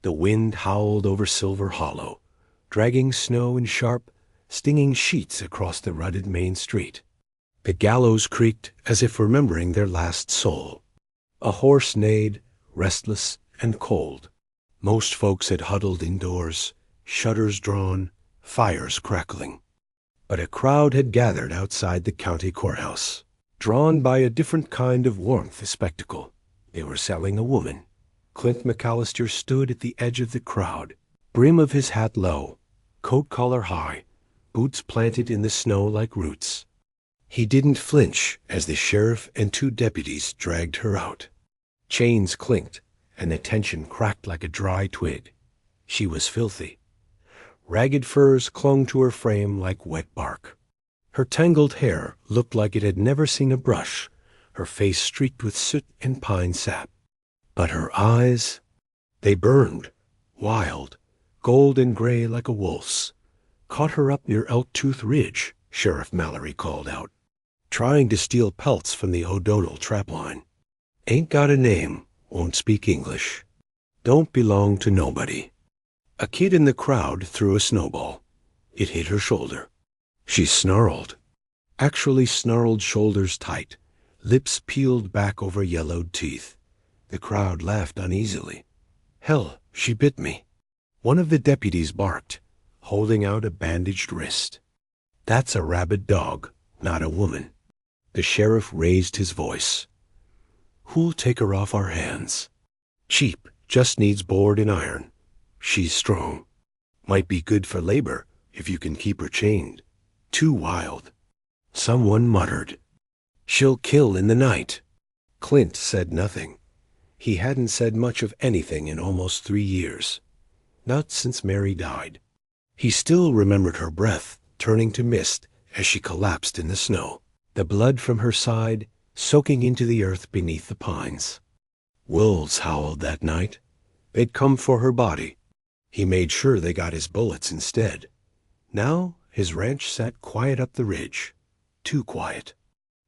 The wind howled over Silver Hollow, dragging snow in sharp, stinging sheets across the rutted main street. The gallows creaked as if remembering their last soul. A horse neighed, restless and cold. Most folks had huddled indoors, shutters drawn, fires crackling. But a crowd had gathered outside the county courthouse, drawn by a different kind of warmth of spectacle. They were selling a woman. Clint McAllister stood at the edge of the crowd, brim of his hat low, coat collar high, boots planted in the snow like roots. He didn't flinch as the sheriff and 2 deputies dragged her out. Chains clinked, and the tension cracked like a dry twig. She was filthy. Ragged furs clung to her frame like wet bark. Her tangled hair looked like it had never seen a brush, her face streaked with soot and pine sap. But her eyes, they burned, wild, gold and gray like a wolf's. Caught her up near Elk-Tooth Ridge, Sheriff Mallory called out, trying to steal pelts from the O'Donnell trapline. Ain't got a name, won't speak English. Don't belong to nobody. A kid in the crowd threw a snowball. It hit her shoulder. She snarled. Actually snarled shoulders tight, lips peeled back over yellowed teeth. The crowd laughed uneasily. Hell, she bit me. One of the deputies barked, holding out a bandaged wrist. That's a rabid dog, not a woman. The sheriff raised his voice. Who'll take her off our hands? Cheap, just needs board and iron. She's strong. Might be good for labor if you can keep her chained. Too wild. Someone muttered. She'll kill in the night. Clint said nothing. He hadn't said much of anything in almost 3 years. Not since Mary died. He still remembered her breath turning to mist as she collapsed in the snow, the blood from her side soaking into the earth beneath the pines. Wolves howled that night. They'd come for her body. He made sure they got his bullets instead. Now his ranch sat quiet up the ridge. Too quiet.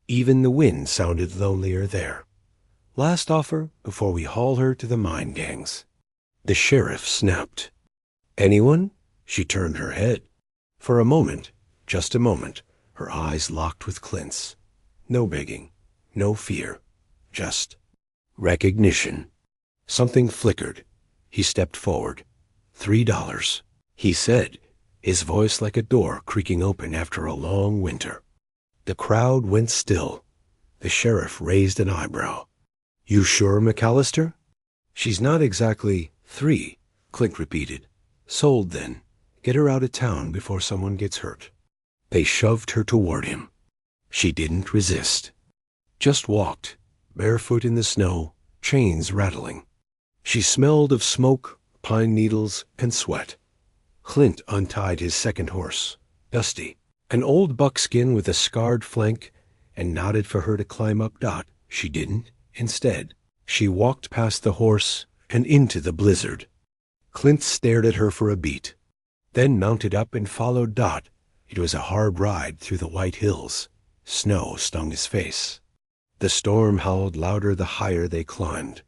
Even the wind sounded lonelier there. Last offer before we haul her to the mine gangs. The sheriff snapped. Anyone? She turned her head. For a moment, just a moment, her eyes locked with Clint's. No begging, no fear, just recognition. Something flickered. He stepped forward. $3, he said, his voice like a door creaking open after a long winter. The crowd went still. The sheriff raised an eyebrow. You sure, McAllister? She's not exactly 3, Clint repeated. Sold then. Get her out of town before someone gets hurt. They shoved her toward him. She didn't resist. Just walked, barefoot in the snow, chains rattling. She smelled of smoke, pine needles, and sweat. Clint untied his second horse, Dusty, an old buckskin with a scarred flank, and nodded for her to climb up Dot. She didn't. Instead, she walked past the horse and into the blizzard. Clint stared at her for a beat, then mounted up and followed Dot. It was a hard ride through the white hills. Snow stung his face. The storm howled louder the higher they climbed.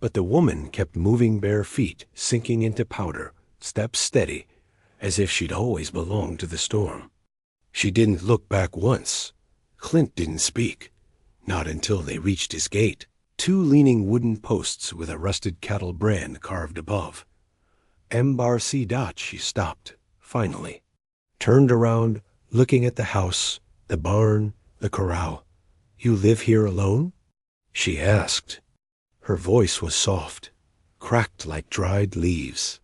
But the woman kept moving bare feet, sinking into powder, steps steady, as if she'd always belonged to the storm. She didn't look back once. Clint didn't speak, not until they reached his gate, 2 leaning wooden posts with a rusted cattle brand carved above. M-Bar-C Dot, she stopped, finally. Turned around, looking at the house, the barn, the corral. You live here alone? She asked. Her voice was soft, cracked like dried leaves.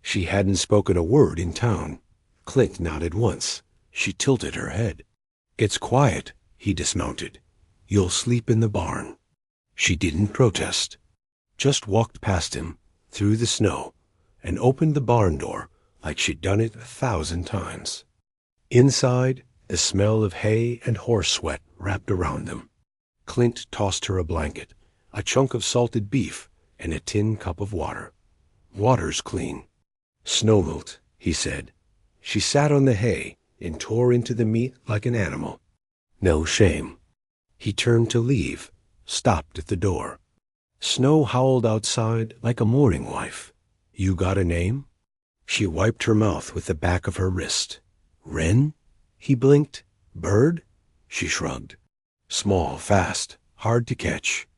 She hadn't spoken a word in town. Clint nodded once. She tilted her head. It's quiet, he dismounted. You'll sleep in the barn. She didn't protest. Just walked past him, through the snow, and opened the barn door like she'd done it 1,000 times. Inside, the smell of hay and horse sweat wrapped around them. Clint tossed her a blanket, a chunk of salted beef, and a tin cup of water. Water's clean. Snowmelt, he said. She sat on the hay and tore into the meat like an animal. No shame. He turned to leave, stopped at the door. Snow howled outside like a mourning wife. You got a name? She wiped her mouth with the back of her wrist. Wren? He blinked. Bird? She shrugged. Small, fast, hard to catch.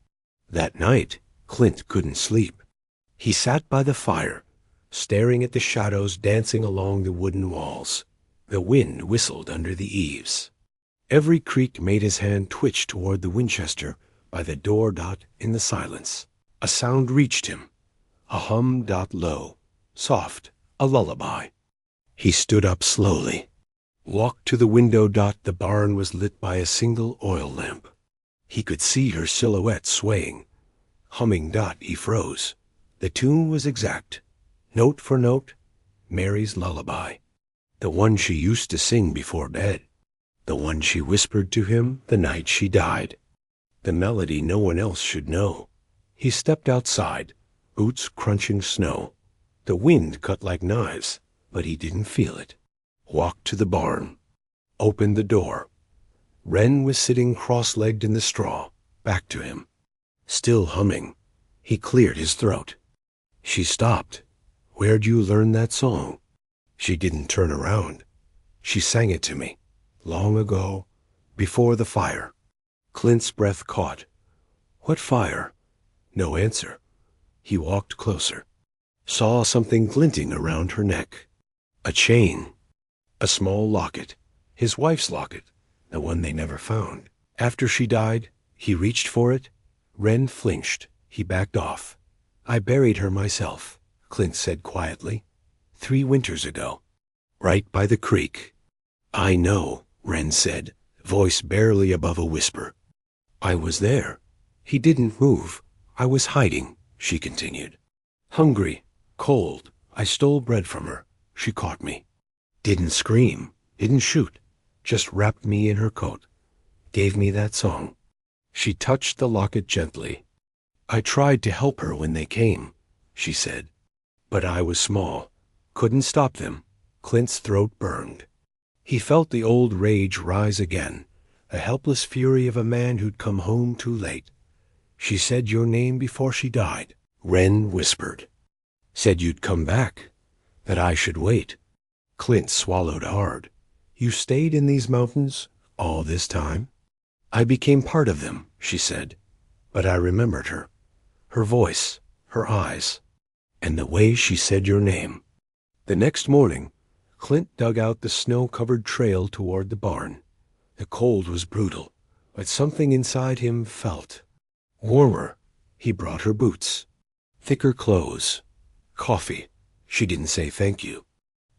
That night, Clint couldn't sleep. He sat by the fire, staring at the shadows dancing along the wooden walls. The wind whistled under the eaves. Every creak made his hand twitch toward the Winchester by the door dot in the silence. A sound reached him. A hum dot low, soft, a lullaby. He stood up slowly. Walked to the window dot. The barn was lit by a single oil lamp. He could see her silhouette swaying. Humming dot. He froze. The tune was exact. Note for note, Mary's lullaby. The one she used to sing before bed. The one she whispered to him the night she died. The melody no one else should know. He stepped outside, boots crunching snow. The wind cut like knives, but he didn't feel it. Walked to the barn. Opened the door. Wren was sitting cross-legged in the straw, back to him. Still humming. He cleared his throat. She stopped. Where'd you learn that song? She didn't turn around. She sang it to me, long ago, before the fire. Clint's breath caught. What fire? No answer. He walked closer. Saw something glinting around her neck. A chain. A small locket. His wife's locket, the one they never found. After she died, he reached for it. Wren flinched. He backed off. I buried her myself, Clint said quietly. 3 winters ago. Right by the creek. I know, Wren said, voice barely above a whisper. I was there. He didn't move. I was hiding, she continued. Hungry, cold, I stole bread from her. She caught me. Didn't scream, didn't shoot, just wrapped me in her coat. Gave me that song. She touched the locket gently. I tried to help her when they came, she said. But I was small. Couldn't stop them. Clint's throat burned. He felt the old rage rise again, a helpless fury of a man who'd come home too late. She said your name before she died, Wren whispered. Said you'd come back, that I should wait. Clint swallowed hard. You stayed in these mountains all this time? I became part of them, she said. But I remembered her. Her voice, her eyes, and the way she said your name. The next morning, Clint dug out the snow-covered trail toward the barn. The cold was brutal, but something inside him felt. Warmer. He brought her boots. Thicker clothes. Coffee. She didn't say thank you.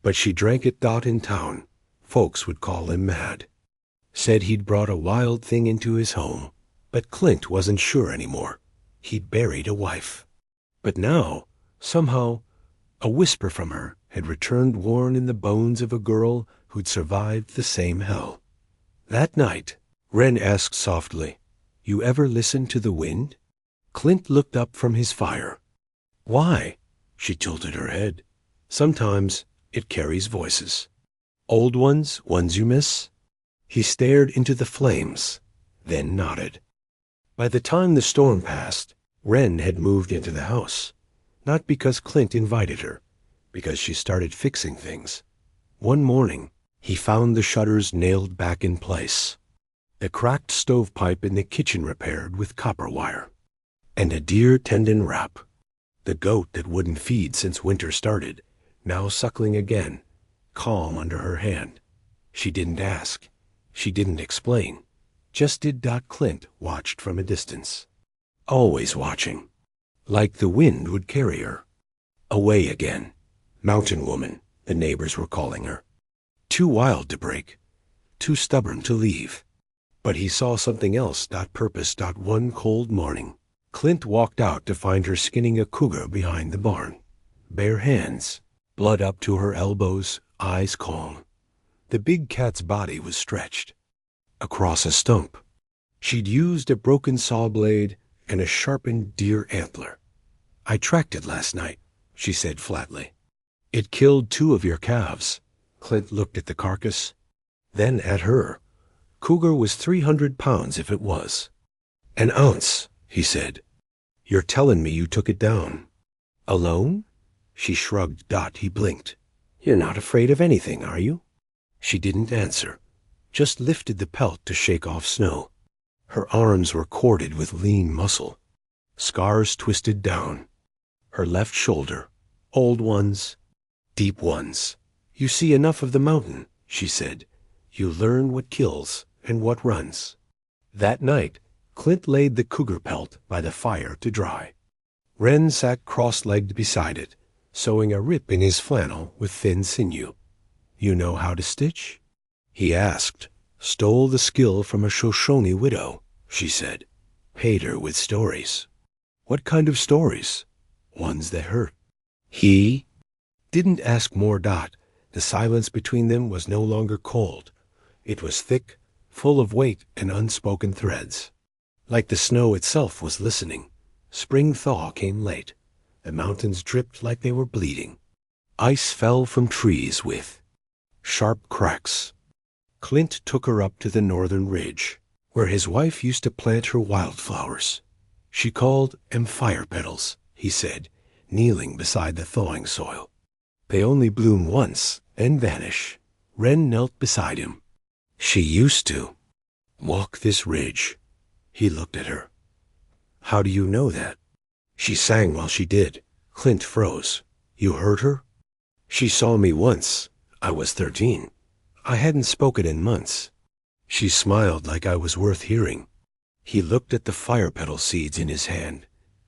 But she drank it in town. Folks would call him mad. Said he'd brought a wild thing into his home. But Clint wasn't sure anymore. He'd buried a wife. But now, somehow, a whisper from her had returned worn in the bones of a girl who'd survived the same hell. That night, Wren asked softly, You ever listen to the wind? Clint looked up from his fire. Why? She tilted her head. Sometimes it carries voices. Old ones you miss? He stared into the flames, then nodded. By the time the storm passed, Wren had moved into the house. Not because Clint invited her, because she started fixing things. One morning, he found the shutters nailed back in place, the cracked stovepipe in the kitchen repaired with copper wire, and a deer tendon wrap. The goat that wouldn't feed since winter started, now suckling again, calm under her hand. She didn't ask. She didn't explain. Just did. Clint watched from a distance. Always watching. Like the wind would carry her. Away again. Mountain woman, the neighbors were calling her. Too wild to break. Too stubborn to leave. But he saw something else. Purpose. One cold morning, Clint walked out to find her skinning a cougar behind the barn. Bare hands, blood up to her elbows, eyes calm. The big cat's body was stretched. Across a stump. She'd used a broken saw blade and a sharpened deer antler. I tracked it last night, she said flatly. It killed 2 of your calves. Clint looked at the carcass, then at her. Cougar was 300 pounds if it was. An ounce, he said. You're telling me you took it down. Alone? She shrugged. He blinked. "You're not afraid of anything, are you?" She didn't answer, just lifted the pelt to shake off snow. Her arms were corded with lean muscle. Scars twisted down. Her left shoulder, old ones, deep ones. "You see enough of the mountain," she said. "You learn what kills and what runs." That night, Clint laid the cougar pelt by the fire to dry. Wren sat cross-legged beside it, sewing a rip in his flannel with thin sinew. "You know how to stitch?" he asked. "Stole the skill from a Shoshone widow," she said. "Paid her with stories." "What kind of stories?" "Ones that hurt." He didn't ask more. The silence between them was no longer cold. It was thick, full of weight and unspoken threads. Like the snow itself was listening. Spring thaw came late. The mountains dripped like they were bleeding. Ice fell from trees with sharp cracks. Clint took her up to the northern ridge, where his wife used to plant her wildflowers. She called 'em fire petals, he said, kneeling beside the thawing soil. "They only bloom once and vanish." Wren knelt beside him. "She used to walk this ridge." He looked at her. "How do you know that?" "She sang while she did." Clint froze. "You heard her?" "She saw me once. I was 13. I hadn't spoken in months. She smiled like I was worth hearing." He looked at the fire petal seeds in his hand.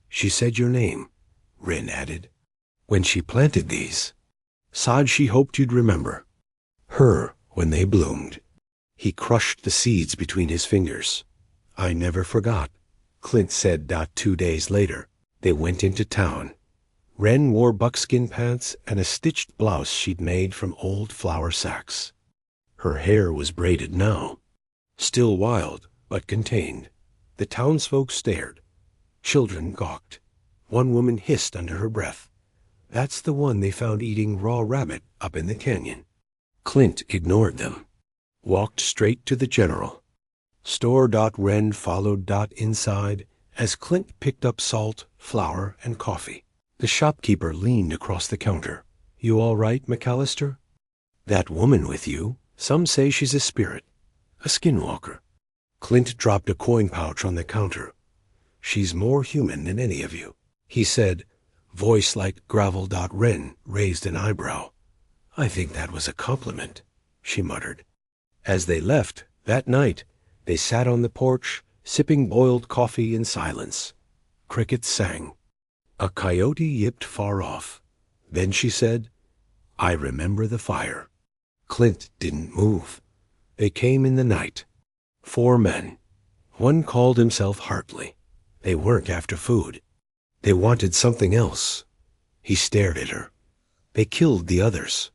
"She said your name," Wren added. "When she planted these. Said she hoped you'd remember her when they bloomed." He crushed the seeds between his fingers. "I never forgot," Clint said. 2 days later, they went into town. Wren wore buckskin pants and a stitched blouse she'd made from old flour sacks. Her hair was braided now. Still wild, but contained. The townsfolk stared. Children gawked. One woman hissed under her breath, "That's the one they found eating raw rabbit up in the canyon." Clint ignored them. Walked straight to the general store. Wren followed inside as Clint picked up salt, flour, and coffee. The shopkeeper leaned across the counter. "You all right, McAllister?" "That woman with you, some say she's a spirit, a skinwalker." Clint dropped a coin pouch on the counter. "She's more human than any of you," he said, voice like gravel. Wren raised an eyebrow. "I think that was a compliment," she muttered. As they left that night, they sat on the porch, sipping boiled coffee in silence. Crickets sang. A coyote yipped far off. Then she said, "I remember the fire." Clint didn't move. They came in the night. 4 men. One called himself Hartley. They weren't after food. They wanted something else. He stared at her. They killed the others.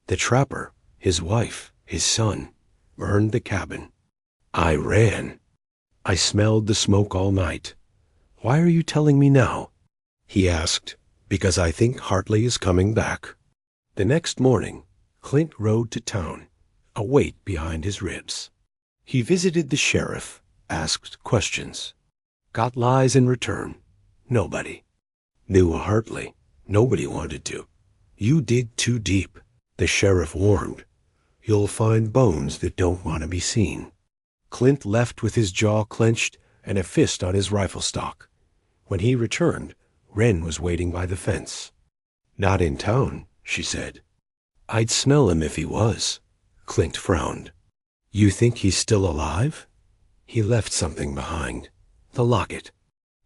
The trapper, his wife, his son, burned the cabin. I ran. I smelled the smoke all night. "Why are you telling me now?" he asked. "Because I think Hartley is coming back." The next morning, Clint rode to town, a weight behind his ribs. He visited the sheriff, asked questions. Got lies in return. Nobody knew a Hartley. Nobody wanted to. "You dig too deep," the sheriff warned. "You'll find bones that don't want to be seen." Clint left with his jaw clenched and a fist on his rifle stock. When he returned, Wren was waiting by the fence. "Not in town," she said. "I'd smell him if he was." Clint frowned. "You think he's still alive?" "He left something behind. The locket."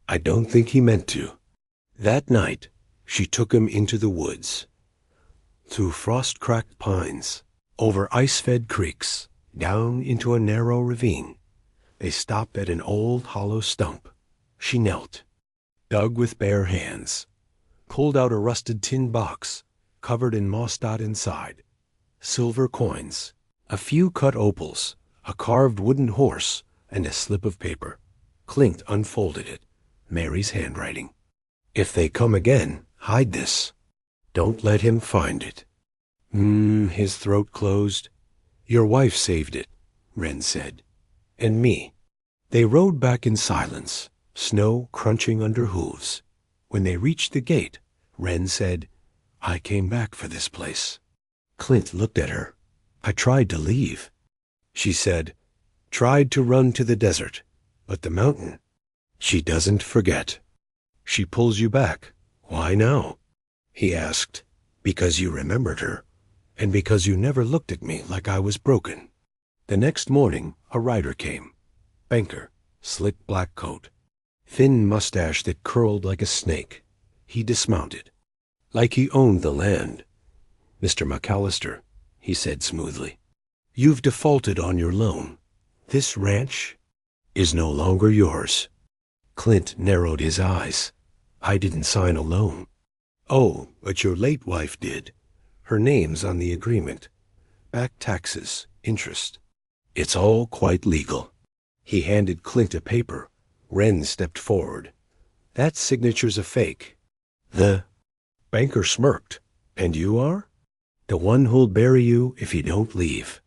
"I don't think he meant to." That night, she took him into the woods. Through frost-cracked pines, over ice-fed creeks, down into a narrow ravine. They stopped at an old hollow stump. She knelt, dug with bare hands, pulled out a rusted tin box, covered in moss inside. Silver coins, a few cut opals, a carved wooden horse, and a slip of paper. Clint unfolded it. Mary's handwriting. "If they come again, hide this. Don't let him find it." His throat closed. "Your wife saved it," Wren said. "And me." They rode back in silence, snow crunching under hooves. When they reached the gate, Wren said, I came back for this place. Clint looked at her. I tried to leave. She said, tried to run to the desert, but the mountain. She doesn't forget. She pulls you back. Why now? He asked. Because you remembered her, and because you never looked at me like I was broken. The next morning, a rider came. Banker, slick black coat, thin mustache that curled like a snake. He dismounted, like he owned the land. Mr. McAllister, he said smoothly, you've defaulted on your loan. This ranch is no longer yours. Clint narrowed his eyes. I didn't sign a loan. Oh, but your late wife did. Her name's on the agreement. Back taxes, interest. It's all quite legal. He handed Clint a paper. Wren stepped forward. That signature's a fake. The banker smirked. And you are? The one who'll bury you if you don't leave.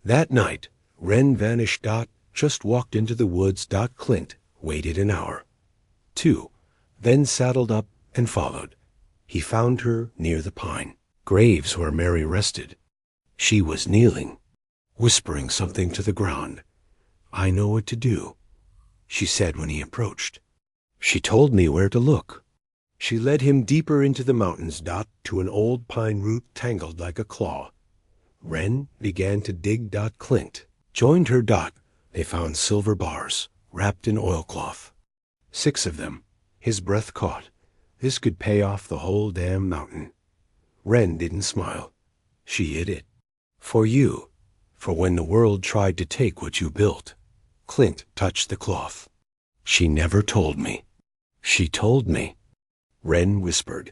That night, Wren vanished. Just walked into the woods. Clint waited an hour. 2, then saddled up and followed. He found her near the pine, graves where Mary rested. She was kneeling, whispering something to the ground. I know what to do, she said when he approached. She told me where to look. She led him deeper into the mountains. To an old pine root tangled like a claw. Wren began to dig. Clint joined her. They found silver bars wrapped in oilcloth. 6 of them. His breath caught. This could pay off the whole damn mountain. Wren didn't smile. She hid it. For you. For when the world tried to take what you built. Clint touched the cloth. She never told me. She told me. Wren whispered.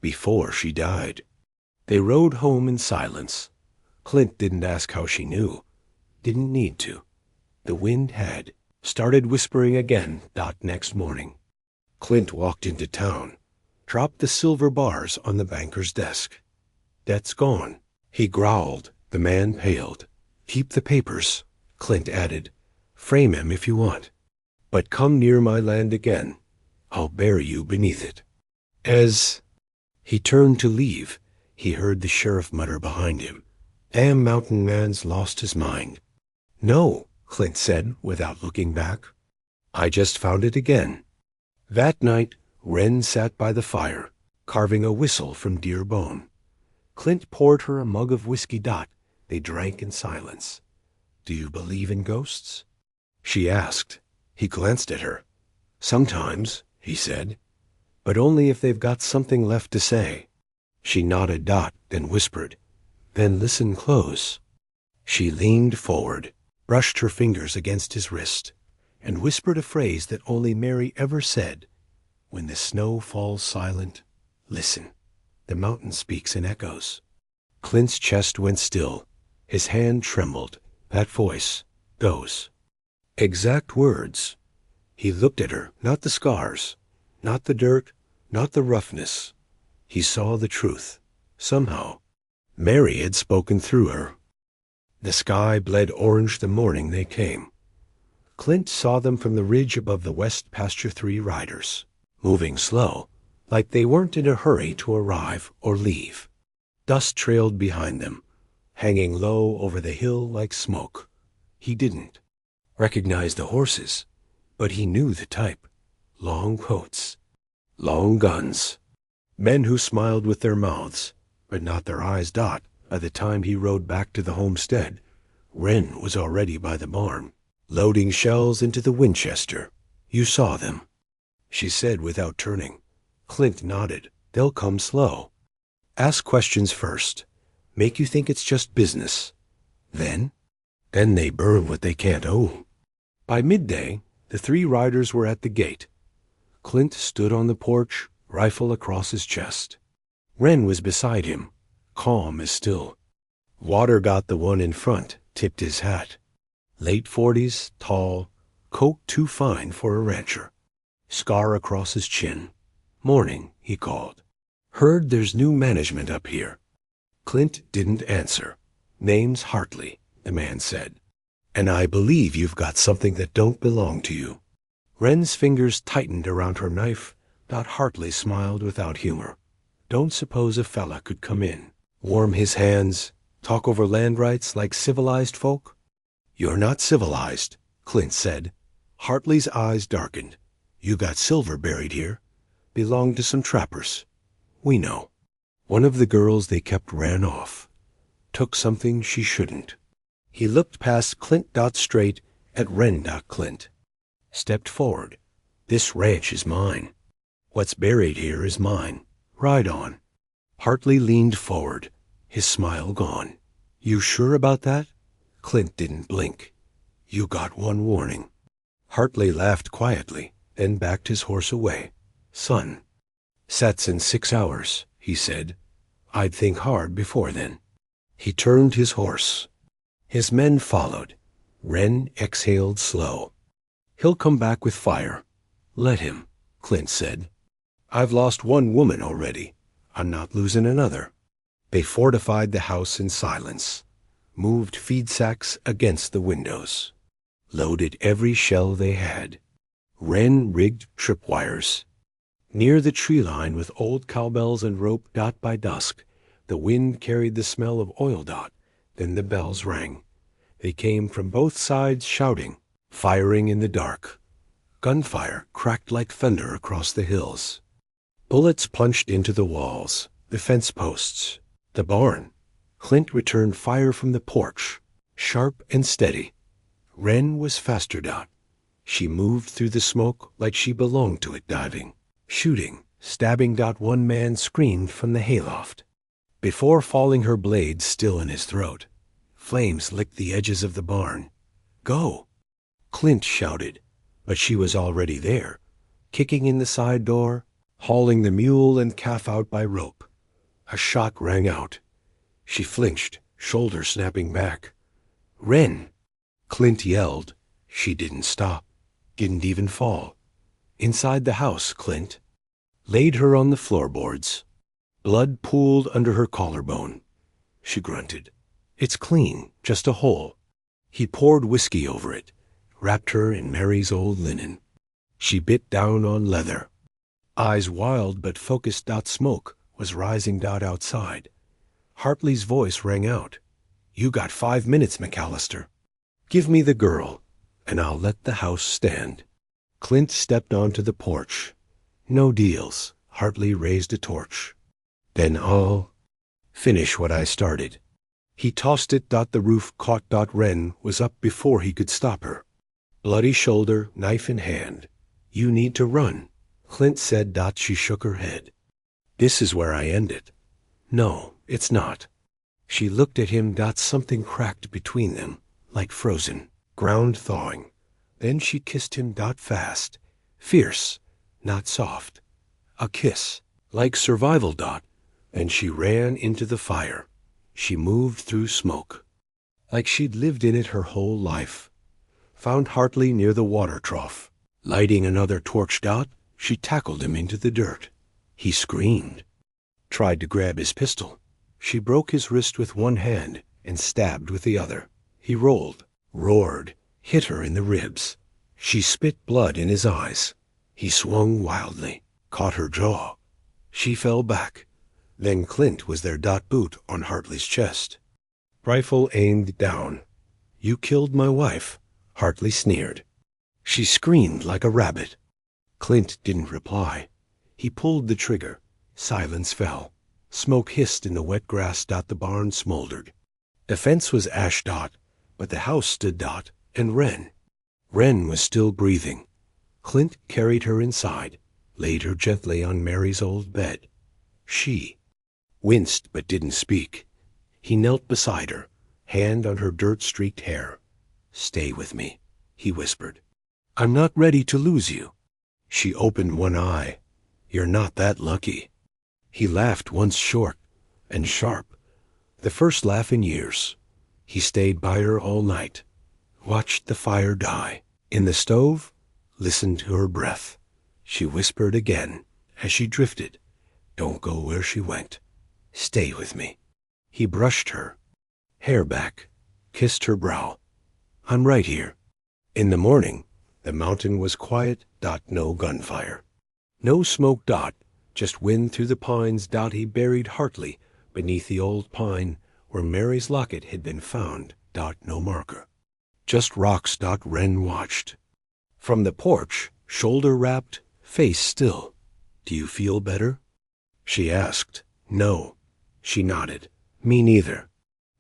Before she died. They rode home in silence. Clint didn't ask how she knew. Didn't need to. The wind had. Started whispering again. Next morning. Clint walked into town, dropped the silver bars on the banker's desk. Debt's gone. He growled. The man paled. Keep the papers, Clint added. Frame him if you want. But come near my land again. I'll bury you beneath it. As he turned to leave, he heard the sheriff mutter behind him. Damn mountain man's lost his mind. No, Clint said without looking back. I just found it again. That night, Wren sat by the fire, carving a whistle from deer bone. Clint poured her a mug of whiskey. They drank in silence. Do you believe in ghosts? She asked. He glanced at her. Sometimes, he said, but only if they've got something left to say. She nodded. Then whispered. Then listen close. She leaned forward, brushed her fingers against his wrist, and whispered a phrase that only Mary ever said. When the snow falls silent, listen. The mountain speaks in echoes. Clint's chest went still. His hand trembled. That voice, those exact words. He looked at her, not the scars, not the dirt, not the roughness. He saw the truth. Somehow, Mary had spoken through her. The sky bled orange the morning they came. Clint saw them from the ridge above the west pasture. 3 riders, moving slow, like they weren't in a hurry to arrive or leave. Dust trailed behind them, hanging low over the hill like smoke. He didn't recognize the horses, but he knew the type. Long coats, long guns, men who smiled with their mouths, but not their eyes. By the time he rode back to the homestead, Wren was already by the barn, loading shells into the Winchester. You saw them, she said without turning. Clint nodded. They'll come slow. Ask questions first. Make you think it's just business. Then they burn what they can't own. By midday, the 3 riders were at the gate. Clint stood on the porch, rifle across his chest. Wren was beside him, calm as still. Water got the one in front, tipped his hat. Late 40s, tall, coat too fine for a rancher. Scar across his chin. Morning, he called. Heard there's new management up here. Clint didn't answer. Name's Hartley, the man said. And I believe you've got something that don't belong to you. Wren's fingers tightened around her knife. Hartley smiled without humor. Don't suppose a fella could come in, warm his hands, talk over land rights like civilized folk? You're not civilized, Clint said. Hartley's eyes darkened. You got silver buried here. Belonged to some trappers. We know. One of the girls they kept ran off. Took something she shouldn't. He looked past Clint straight at Wren Clint. Stepped forward. This ranch is mine. What's buried here is mine. Ride on. Hartley leaned forward, his smile gone. You sure about that? Clint didn't blink. You got one warning. Hartley laughed quietly, then backed his horse away. Son. Sets in 6 hours, he said. I'd think hard before then. He turned his horse. His men followed. Wren exhaled slow. He'll come back with fire. Let him, Clint said. I've lost one woman already. I'm not losing another. They fortified the house in silence, moved feed sacks against the windows, loaded every shell they had. Wren rigged tripwires. Near the tree line with old cowbells and rope by dusk, the wind carried the smell of oil. Then the bells rang. They came from both sides shouting, firing in the dark. Gunfire cracked like thunder across the hills. Bullets punched into the walls, the fence posts, the barn. Clint returned fire from the porch, sharp and steady. Wren was faster. She moved through the smoke like she belonged to it, diving, shooting, stabbing. One man screamed from the hayloft. Before falling, her blade still in his throat. Flames licked the edges of the barn. Go! Clint shouted, but she was already there, kicking in the side door, hauling the mule and calf out by rope. A shot rang out. She flinched, shoulder snapping back. Wren! Clint yelled. She didn't stop, didn't even fall. Inside the house, Clint laid her on the floorboards. Blood pooled under her collarbone. She grunted. It's clean, just a hole. He poured whiskey over it, wrapped her in Mary's old linen. She bit down on leather. Eyes wild but focused. Smoke was rising. Outside. Hartley's voice rang out. You got 5 minutes, McAllister. Give me the girl, and I'll let the house stand. Clint stepped onto the porch. No deals. Hartley raised a torch. Then I'll finish what I started. He tossed it. The roof caught. Wren was up before he could stop her. Bloody shoulder, knife in hand. You need to run, Clint said. She shook her head. This is where I end it. No, it's not. She looked at him. Something cracked between them, like frozen, ground thawing. Then she kissed him. Fast, fierce, not soft. A kiss, like survival. And she ran into the fire. She moved through smoke, like she'd lived in it her whole life. Found Hartley near the water trough. Lighting another torch. She tackled him into the dirt. He screamed. Tried to grab his pistol. She broke his wrist with one hand and stabbed with the other. He rolled, roared, hit her in the ribs. She spit blood in his eyes. He swung wildly, caught her jaw. She fell back. Then Clint was there. Boot on Hartley's chest. Rifle aimed down. You killed my wife, Hartley sneered. She screamed like a rabbit. Clint didn't reply. He pulled the trigger. Silence fell. Smoke hissed in the wet grass. The barn smoldered. The fence was ash. But the house stood. And Wren. Wren was still breathing. Clint carried her inside, laid her gently on Mary's old bed. She winced but didn't speak. He knelt beside her, hand on her dirt-streaked hair. Stay with me, he whispered. I'm not ready to lose you. She opened one eye. You're not that lucky. He laughed once short and sharp, the first laugh in years. He stayed by her all night, watched the fire die. In the stove, listened to her breath. She whispered again as she drifted. Don't go where she went. Stay with me. He brushed her hair back, kissed her brow. I'm right here. In the morning, the mountain was quiet. No gunfire. No smoke. Just wind through the pines. He buried Hartley beneath the old pine where Mary's locket had been found. No marker. Just rocks. Wren watched. From the porch, shoulder wrapped, face still. Do you feel better? She asked. No. She nodded. Me neither.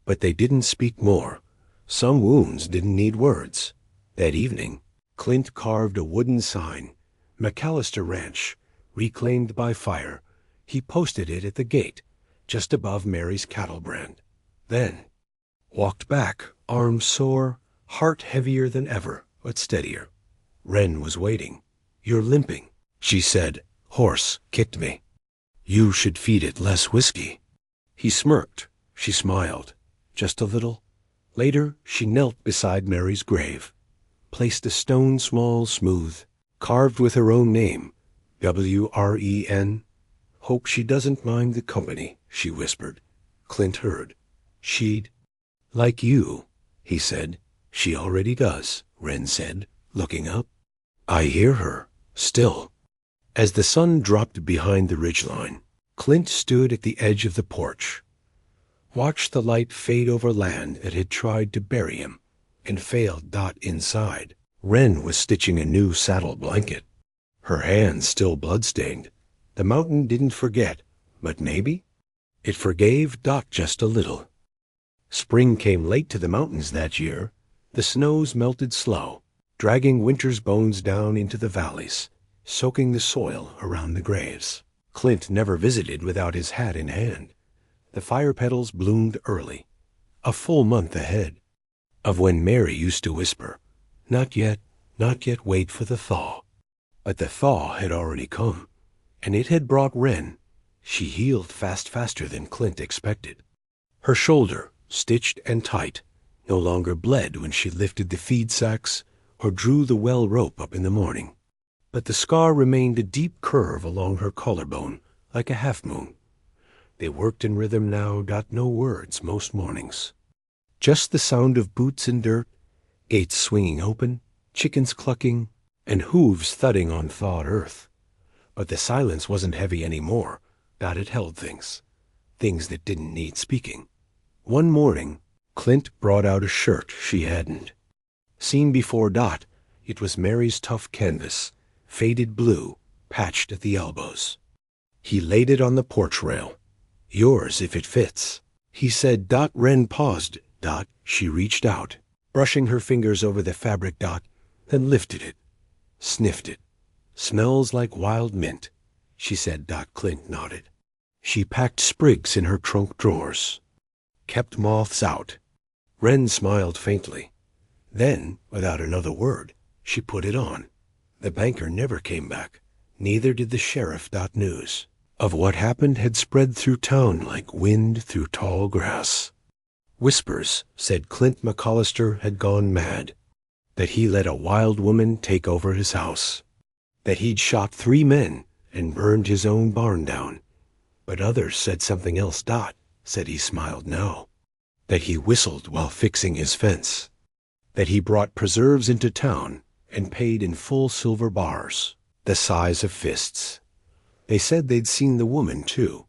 But they didn't speak more. Some wounds didn't need words. That evening, Clint carved a wooden sign, McAllister Ranch, reclaimed by fire. He posted it at the gate, just above Mary's cattle brand. Then walked back, arms sore, heart heavier than ever, but steadier. Wren was waiting. You're limping, she said. Horse kicked me. You should feed it less whiskey. He smirked. She smiled. Just a little. Later, she knelt beside Mary's grave, placed a stone small, smooth, carved with her own name, W-R-E-N. Hope she doesn't mind the company, she whispered. Clint heard. She'd like you, he said. She already does, Wren said, looking up. I hear her, still. As the sun dropped behind the ridgeline, Clint stood at the edge of the porch, watched the light fade over land that had tried to bury him and failed. Inside, Wren was stitching a new saddle blanket, her hands still bloodstained. The mountain didn't forget, but maybe it forgave. Just a little. Spring came late to the mountains that year. The snows melted slow, dragging winter's bones down into the valleys, soaking the soil around the graves. Clint never visited without his hat in hand. The fire petals bloomed early, a full month ahead of when Mary used to whisper, not yet, wait for the thaw. But the thaw had already come, and it had brought Wren. She healed faster than Clint expected. Her shoulder, stitched and tight, no longer bled when she lifted the feed sacks or drew the well rope up in the morning. But the scar remained a deep curve along her collarbone, like a half-moon. They worked in rhythm now. No words most mornings. Just the sound of boots in dirt, gates swinging open, chickens clucking, and hooves thudding on thawed earth. But the silence wasn't heavy anymore. It held things that didn't need speaking. One morning, Clint brought out a shirt she hadn't seen before. It was Mary's tough canvas, faded blue, patched at the elbows. He laid it on the porch rail. Yours if it fits, he said. Wren paused. She reached out, brushing her fingers over the fabric. Then lifted it, sniffed it. Smells like wild mint, she said. Clint nodded. She packed sprigs in her trunk drawers, kept moths out. Wren smiled faintly. Then, without another word, she put it on. The banker never came back. Neither did the sheriff. News of what happened had spread through town like wind through tall grass. Whispers said Clint McAllister had gone mad, that he let a wild woman take over his house, that he'd shot 3 men and burned his own barn down. But others said something else. Said he smiled now, that he whistled while fixing his fence, that he brought preserves into town and paid in full silver bars, the size of fists. They said they'd seen the woman, too.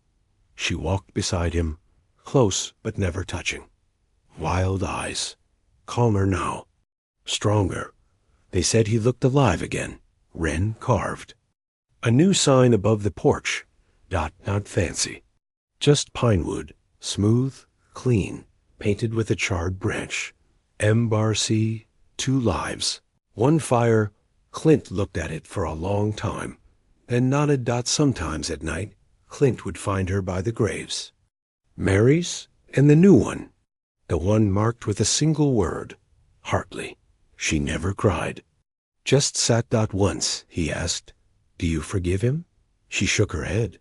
She walked beside him, close but never touching. Wild eyes, calmer now, stronger. They said he looked alive again. Wren carved a new sign above the porch. Not fancy, just pine wood, smooth, clean, painted with a charred branch. M-Bar-C, 2 lives, 1 fire. Clint looked at it for a long time, then nodded. Sometimes at night, Clint would find her by the graves. Mary's and the new one, the one marked with a single word, Hartley. She never cried. Just sat. Once, he asked, do you forgive him? She shook her head.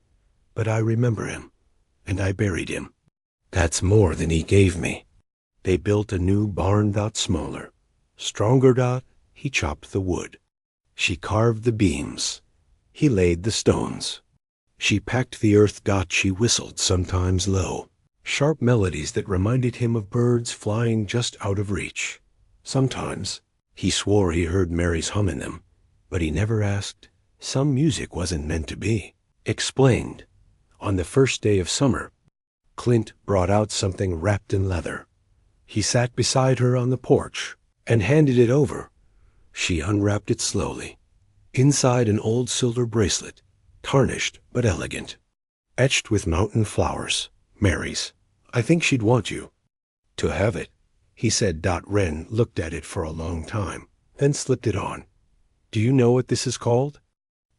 But I remember him, and I buried him. That's more than he gave me. They built a new barn. Smaller, stronger. He chopped the wood. She carved the beams. He laid the stones. She packed the earth. She whistled, sometimes low, sharp melodies that reminded him of birds flying just out of reach. Sometimes he swore he heard Mary's hum in them, but he never asked. Some music wasn't meant to be. explained. On the first day of summer, Clint brought out something wrapped in leather. He sat beside her on the porch and handed it over. She unwrapped it slowly. Inside, an old silver bracelet, tarnished but elegant, etched with mountain flowers. Mary's. I think she'd want you to have it, he said. Wren looked at it for a long time, then slipped it on. Do you know what this is called?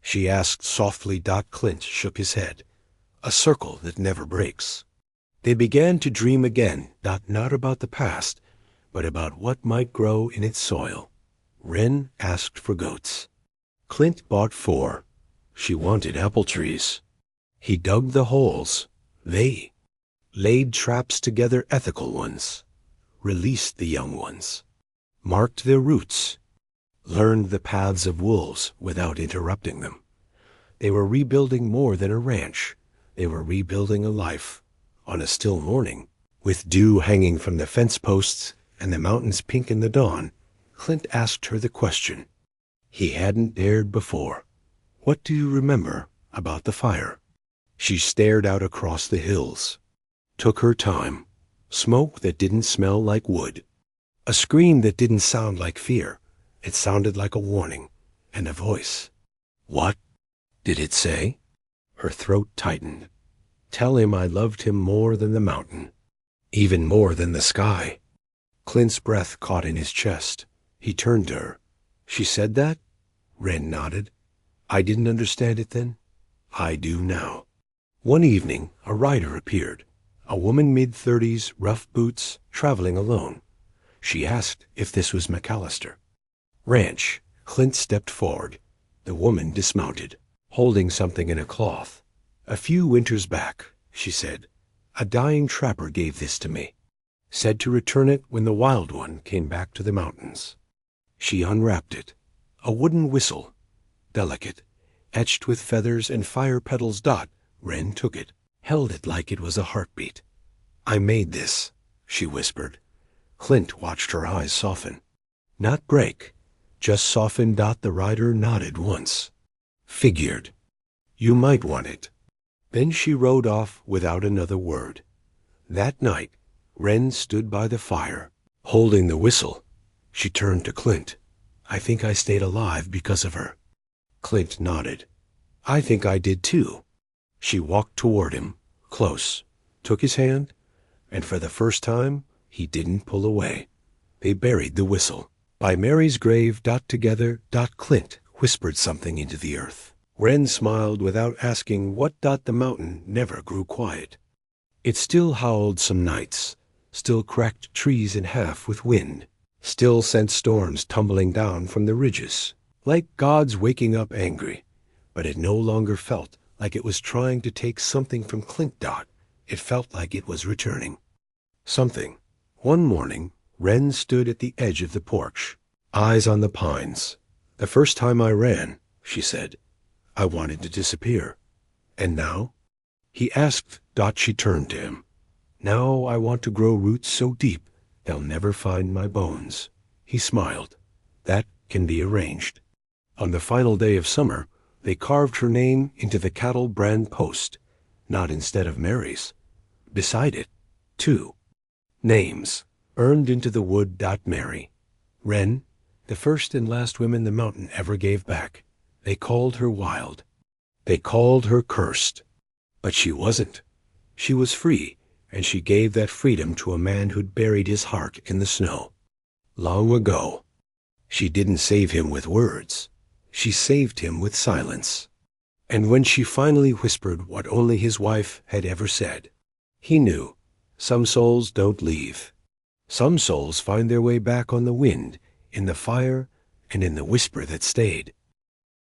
She asked softly. Clint shook his head. A circle that never breaks. They began to dream again, not about the past, but about what might grow in its soil. Wren asked for goats. Clint bought 4. She wanted apple trees. He dug the holes. They laid traps together, ethical ones, released the young ones, marked their routes, learned the paths of wolves without interrupting them. They were rebuilding more than a ranch. They were rebuilding a life. On a still morning, with dew hanging from the fence posts and the mountains pink in the dawn, Clint asked her the question he hadn't dared before. What do you remember about the fire? She stared out across the hills. Took her time. Smoke that didn't smell like wood. A scream that didn't sound like fear. It sounded like a warning. And a voice. What did it say? Her throat tightened. Tell him I loved him more than the mountain. Even more than the sky. Clint's breath caught in his chest. He turned to her. She said that? Wren nodded. I didn't understand it then. I do now. One evening, a rider appeared. A woman mid-30s, rough boots, traveling alone. She asked if this was McAllister. Ranch. Clint stepped forward. The woman dismounted, holding something in a cloth. A few winters back, she said, a dying trapper gave this to me. Said to return it when the wild one came back to the mountains. She unwrapped it. A wooden whistle, delicate, etched with feathers and fire petals. Wren took it, held it like it was a heartbeat. I made this, she whispered. Clint watched her eyes soften. Not break, just soften. The rider nodded once. Figured. You might want it. Then she rode off without another word. That night, Wren stood by the fire, holding the whistle. She turned to Clint. I think I stayed alive because of her. Clint nodded. I think I did too. She walked toward him, close, took his hand, and for the first time, he didn't pull away. They buried the whistle. By Mary's grave. Together. Clint whispered something into the earth. Wren smiled without asking what. The mountain never grew quiet. It still howled some nights, still cracked trees in half with wind, still sent storms tumbling down from the ridges, like gods waking up angry. But it no longer felt like it was trying to take something from Clint. It felt like it was returning. Something. One morning, Wren stood at the edge of the porch, eyes on the pines. The first time I ran, she said, I wanted to disappear. And now? He asked. She turned to him. Now I want to grow roots so deep they'll never find my bones. He smiled. That can be arranged. On the final day of summer, they carved her name into the cattle brand post, not instead of Mary's. Beside it, 2 names, earned into the wood. Mary. Wren, the first and last woman the mountain ever gave back. They called her wild. They called her cursed. But she wasn't. She was free, and she gave that freedom to a man who'd buried his heart in the snow. Long ago. She didn't save him with words. She saved him with silence. And when she finally whispered what only his wife had ever said, he knew. Some souls don't leave. Some souls find their way back on the wind, in the fire, and in the whisper that stayed.